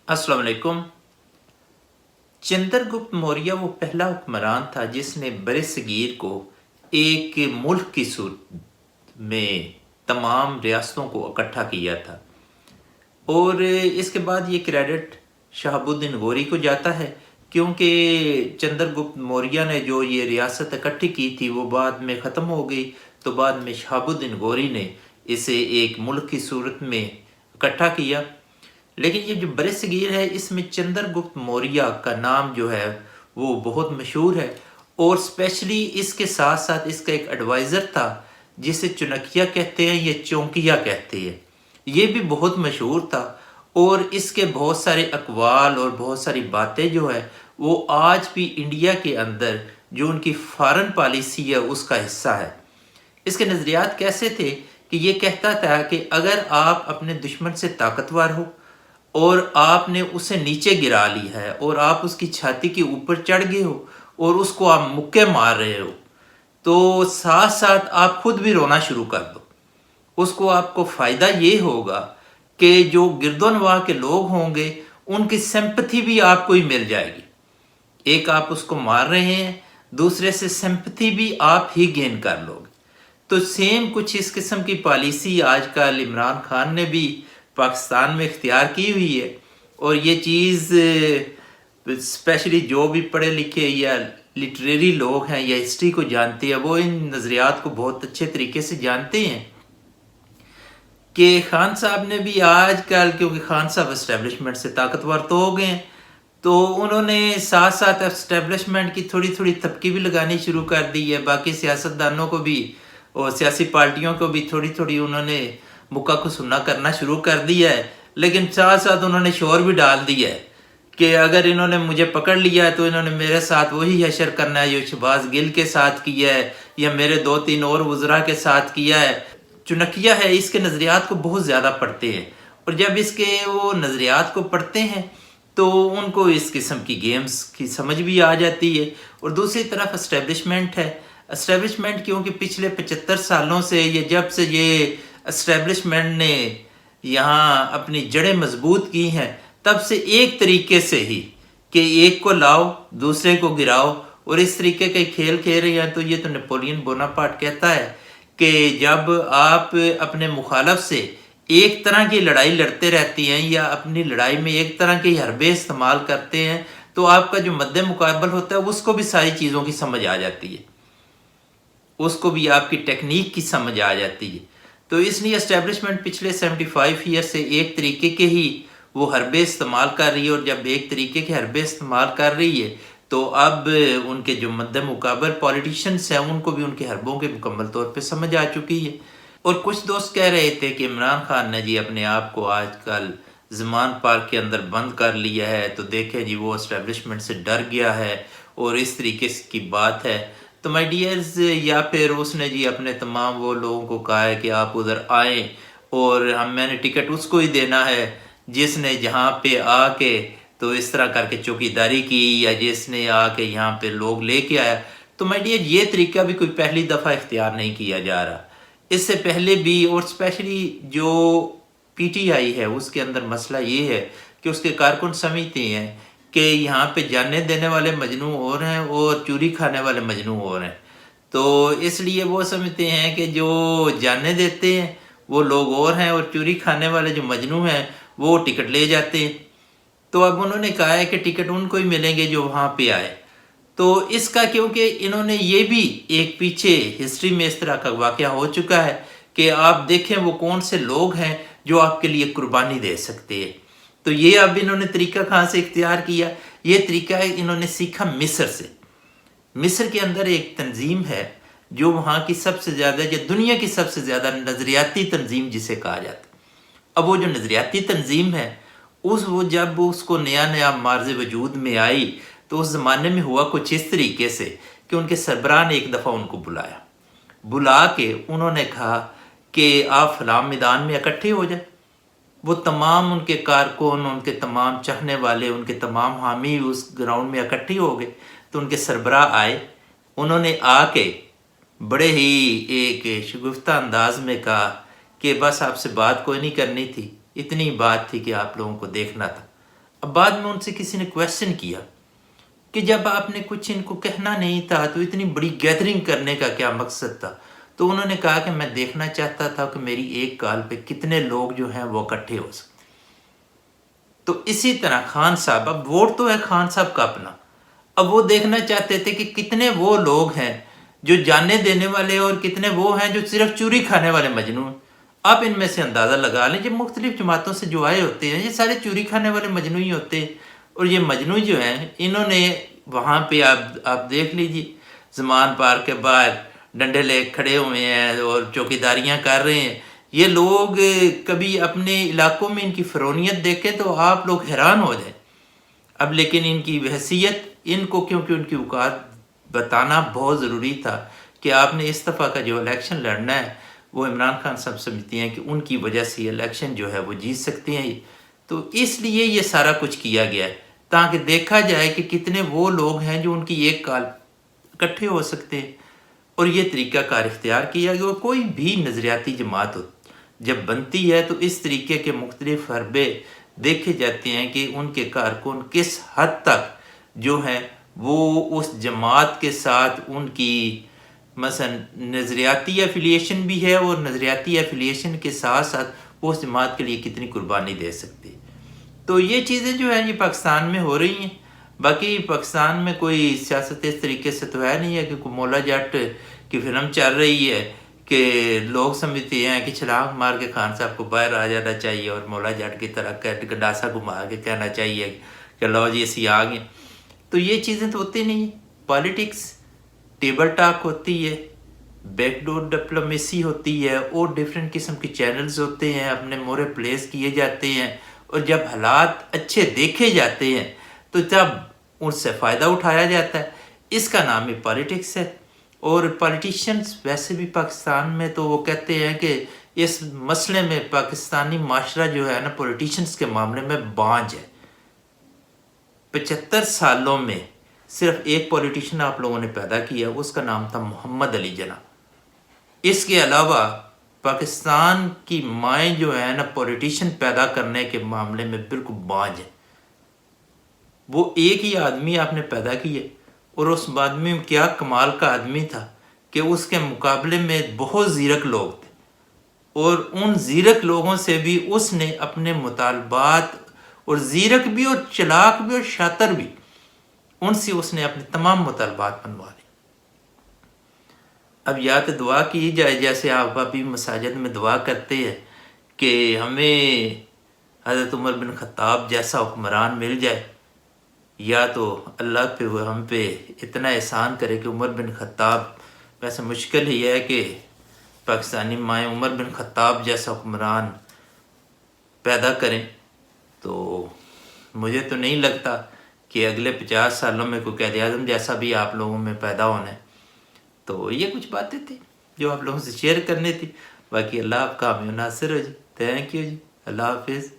अस्सलाम वालेकुम। चंद्रगुप्त मौर्य वो पहला हुक्मरान था जिसने बरसगीर को एक मुल्क की सूरत में तमाम रियासतों को इकट्ठा किया था। और इसके बाद ये क्रेडिट शहाबुद्दीन गौरी को जाता है, क्योंकि चंद्रगुप्त मौर्य ने जो ये रियासत इकट्ठी की थी वो बाद में ख़त्म हो गई। तो बाद में शहाबुद्दीन गौरी ने इसे एक मुल्क की सूरत में इकट्ठा किया। लेकिन ये जो बरसगीर है इसमें चंद्रगुप्त मौर्य का नाम जो है वो बहुत मशहूर है। और स्पेशली इसके साथ साथ इसका एक एडवाइज़र था जिसे चुनकिया कहते हैं या चौंकिया कहते हैं, ये भी बहुत मशहूर था। और इसके बहुत सारे अकवाल और बहुत सारी बातें जो है वो आज भी इंडिया के अंदर जो उनकी फॉरेन पॉलिसी है उसका हिस्सा है। इसके नज़रियात कैसे थे कि ये कहता था कि अगर आप अपने दुश्मन से ताकतवर हो और आपने उसे नीचे गिरा ली है और आप उसकी छाती के ऊपर चढ़ गए हो और उसको आप मुक्के मार रहे हो, तो साथ साथ आप खुद भी रोना शुरू कर दो। उसको आपको फ़ायदा ये होगा कि जो गिरदोनवाह के लोग होंगे उनकी सिंपैथी भी आपको ही मिल जाएगी। एक आप उसको मार रहे हैं, दूसरे से सिंपैथी भी आप ही गेन कर लोगे। तो सेम कुछ इस किस्म की पॉलिसी आजकल इमरान खान ने भी पाकिस्तान में इख्तियार की हुई है। और ये चीज़ स्पेशली जो भी पढ़े लिखे या लिटरेरी लोग हैं या हिस्ट्री को जानते हैं वो इन नज़रियात को बहुत अच्छे तरीके से जानते हैं कि खान साहब ने भी आजकल, क्योंकि खान साहब इस्टेब्लिशमेंट से ताकतवर तो हो गए हैं, तो उन्होंने साथ साथ इस्टेब्लिशमेंट की थोड़ी थोड़ी तबकी भी लगानी शुरू कर दी है। बाकी सियासतदानों को भी और सियासी पार्टियों को भी थोड़ी थोड़ी उन्होंने मुक्का को सुनना करना शुरू कर दिया है। लेकिन साथ साथ उन्होंने शोर भी डाल दिया है कि अगर इन्होंने मुझे पकड़ लिया है तो इन्होंने मेरे साथ वही हशर करना है जो शहबाज गिल के साथ किया है या मेरे 2-3 और वज़रा के साथ किया है। चुनकिया है, इसके नज़रियात को बहुत ज़्यादा पढ़ते हैं और जब इसके वो नज़रियात को पढ़ते हैं तो उनको इस किस्म की गेम्स की समझ भी आ जाती है। और दूसरी तरफ इस्टेब्लिशमेंट है। इस्टेब्लिशमेंट क्योंकि पिछले 75 सालों से ये जब से ये इस्टेब्लिशमेंट ने यहाँ अपनी जड़ें मजबूत की हैं तब से एक तरीके से ही कि एक को लाओ दूसरे को गिराओ और इस तरीके के खेल खेल रहे हैं। तो ये तो नेपोलियन बोनापार्ट कहता है कि जब आप अपने मुखालफ से एक तरह की लड़ाई लड़ते रहती हैं या अपनी लड़ाई में एक तरह के हरबे इस्तेमाल करते हैं तो आपका जो मद्दे मुकाबल होता है उसको भी सारी चीज़ों की समझ आ जाती है, उसको भी आपकी टेक्निक की समझ आ जाती है। तो इसलिए एस्टेब्लिशमेंट पिछले 75 ईयर से एक तरीके के ही वो हरबे इस्तेमाल कर रही है। और जब एक तरीके के हरबे इस्तेमाल कर रही है तो अब उनके जो मद्दे मुकाबल पॉलिटिशियंस हैं उनको भी उनके हरबों के मुकम्मल तौर पे समझ आ चुकी है। और कुछ दोस्त कह रहे थे कि इमरान खान ने जी अपने आप को आजकल ज़मान पार्क के अंदर बंद कर लिया है, तो देखें जी वो एस्टेब्लिशमेंट से डर गया है और इस तरीके की बात है। तो माय डियर्स, या फिर उसने जी अपने तमाम वो लोगों को कहा है कि आप उधर आएँ और मैंने टिकट उसको ही देना है जिसने जहाँ पे आके तो इस तरह करके चौकीदारी की या जिसने आके यहाँ पे लोग लेके आया। तो माय डियर, ये तरीका भी कोई पहली दफ़ा इख्तियार नहीं किया जा रहा। इससे पहले भी और स्पेशली जो पीटीआई है उसके अंदर मसला ये है कि उसके कारकुन समझते हैं कि यहाँ पे जाने देने वाले मजनू और हैं और चूरी खाने वाले मजनू और हैं। तो इसलिए वो समझते हैं कि जो जाने देते हैं वो लोग और हैं और चूरी खाने वाले जो मजनू हैं वो टिकट ले जाते हैं। तो अब उन्होंने कहा है कि टिकट उनको ही मिलेंगे जो वहाँ पे आए। तो इसका क्योंकि इन्होंने ये भी एक पीछे हिस्ट्री में इस तरह का वाक़या हो चुका है कि आप देखें वो कौन से लोग हैं जो आपके लिए कुर्बानी दे सकते हैं। तो ये अब इन्होंने तरीका कहाँ से इख्तियार किया? ये तरीका इन्होंने सीखा मिस्र से। मिस्र के अंदर एक तंजीम है जो वहाँ की सबसे ज़्यादा या दुनिया की सबसे ज़्यादा नज़रियाती तंजीम जिसे कहा जाता है। अब वो जो नज़रियाती तंजीम है वो जब उसको नया नया मार्ज़ वजूद में आई तो उस ज़माने में हुआ कुछ इस तरीके से कि उनके सरबराह ने एक दफ़ा उनको बुला के उन्होंने कहा कि आप फलां मैदान में इकट्ठे हो जाए। वो तमाम उनके कारकुन, उनके तमाम चाहने वाले, उनके तमाम हामी उस ग्राउंड में इकट्ठे हो गए। तो उनके सरबराह आए, उन्होंने आके बड़े ही एक शगुफ्ता अंदाज में कहा कि बस आपसे बात कोई नहीं करनी थी, इतनी बात थी कि आप लोगों को देखना था। اب بعد میں ان سے کسی نے کویسچن کیا کہ جب آپ نے کچھ ان کو کہنا نہیں تھا تو اتنی بڑی گیدرنگ کرنے کا کیا مقصد تھا؟ تو انہوں نے کہا کہ میں دیکھنا چاہتا تھا کہ میری ایک کال پہ کتنے لوگ جو ہیں وہ اکٹھے ہو سکتے۔ تو اسی طرح خان صاحب، اب ووٹ تو ہے خان صاحب کا اپنا، اب وہ دیکھنا چاہتے تھے کہ کتنے وہ لوگ ہیں جو جانے دینے والے اور کتنے وہ ہیں جو صرف چوری کھانے والے مجنو ہیں۔ آپ ان میں سے اندازہ لگا لیں، یہ مختلف جماعتوں سے جو آئے ہوتے ہیں یہ سارے چوری کھانے والے مجنو ہی ہوتے ہیں۔ اور یہ مجنو جو ہیں انہوں نے وہاں پہ آپ دیکھ لیجیے زمان پارک کے باہر ڈنڈے لے کھڑے ہوئے ہیں اور چوکیداریاں کر رہے ہیں۔ یہ لوگ کبھی اپنے علاقوں میں ان کی فرونیت دیکھیں تو آپ لوگ حیران ہو جائیں۔ اب لیکن ان کی حیثیت ان کو، کیونکہ ان کی اوقات بتانا بہت ضروری تھا کہ آپ نے اس دفعہ کا جو الیکشن لڑنا ہے وہ عمران خان صاحب سمجھتے ہیں کہ ان کی وجہ سے یہ الیکشن جو ہے وہ جیت سکتے ہیں، تو اس لیے یہ سارا کچھ کیا گیا ہے تاکہ دیکھا جائے کہ کتنے وہ لوگ ہیں جو ان کی ایک کال اکٹھے ہو سکتے ہیں۔ اور یہ طریقہ کار اختیار کیا گیا۔ کوئی بھی نظریاتی جماعت ہو جب بنتی ہے تو اس طریقے کے مختلف حربے دیکھے جاتے ہیں کہ ان کے کارکن کس حد تک جو ہیں وہ اس جماعت کے ساتھ ان کی مثلا نظریاتی ایفیلیشن بھی ہے، اور نظریاتی ایفیلیشن کے ساتھ ساتھ وہ اس جماعت کے لیے کتنی قربانی دے سکتے۔ تو یہ چیزیں جو ہیں یہ پاکستان میں ہو رہی ہیں۔ باقی پاکستان میں کوئی سیاست اس طریقے سے تو ہے نہیں ہے کہ کوئی مولا جٹ کی فلم چل رہی ہے کہ لوگ سمجھتے ہیں کہ چھلانگ مار کے خان صاحب کو باہر آ جانا چاہیے اور مولا جٹ کی طرح گڈاسا گھما کے کہنا چاہیے کہ لو جی اسی آ گئے۔ تو یہ چیزیں تو ہوتی نہیں ہیں۔ پالیٹکس ٹیبل ٹاک ہوتی ہے، بیک ڈور ڈپلومیسی ہوتی ہے، اور ڈیفرنٹ قسم کے چینلز ہوتے ہیں، اپنے مورے پلیس کیے جاتے ہیں، اور جب حالات اچھے دیکھے جاتے ہیں تو جب ان سے فائدہ اٹھایا جاتا ہے، اس کا نام ہی پالیٹکس ہے۔ اور پالیٹیشنز ویسے بھی پاکستان میں تو وہ کہتے ہیں کہ اس مسئلے میں پاکستانی معاشرہ جو ہے نا پولیٹیشنز کے معاملے میں بانجھ ہے۔ 75 سالوں میں صرف ایک پولیٹیشن آپ لوگوں نے پیدا کیا، اس کا نام تھا محمد علی جناح۔ اس کے علاوہ پاکستان کی مائیں جو ہے نا پولیٹیشن پیدا کرنے کے معاملے میں بالکل بانجھ ہے۔ وہ ایک ہی آدمی آپ نے پیدا کیا، اور اس آدمی میں کیا کمال کا آدمی تھا کہ اس کے مقابلے میں بہت زیرک لوگ تھے، اور ان زیرک لوگوں سے بھی اس نے اپنے مطالبات، اور زیرک بھی اور چلاک بھی اور شاطر بھی، ان سے اس نے اپنے تمام مطالبات منوا لی۔ اب یا تو دعا کی جائے جیسے آپ ابھی مساجد میں دعا کرتے ہیں کہ ہمیں حضرت عمر بن خطاب جیسا حکمران مل جائے، یا تو اللہ پہ ہم پہ اتنا احسان کرے کہ عمر بن خطاب، ویسے مشکل ہی ہے کہ پاکستانی مائیں عمر بن خطاب جیسا حکمران پیدا کریں، تو مجھے تو نہیں لگتا کہ اگلے 50 سالوں میں کوئی قائد اعظم جیسا بھی آپ لوگوں میں پیدا ہونا ہے۔ تو یہ کچھ باتیں تھیں جو آپ لوگوں سے شیئر کرنی تھی۔ باقی اللہ آپ کا حامی و ناصر ہو جی۔ تھینک یو جی، اللہ حافظ۔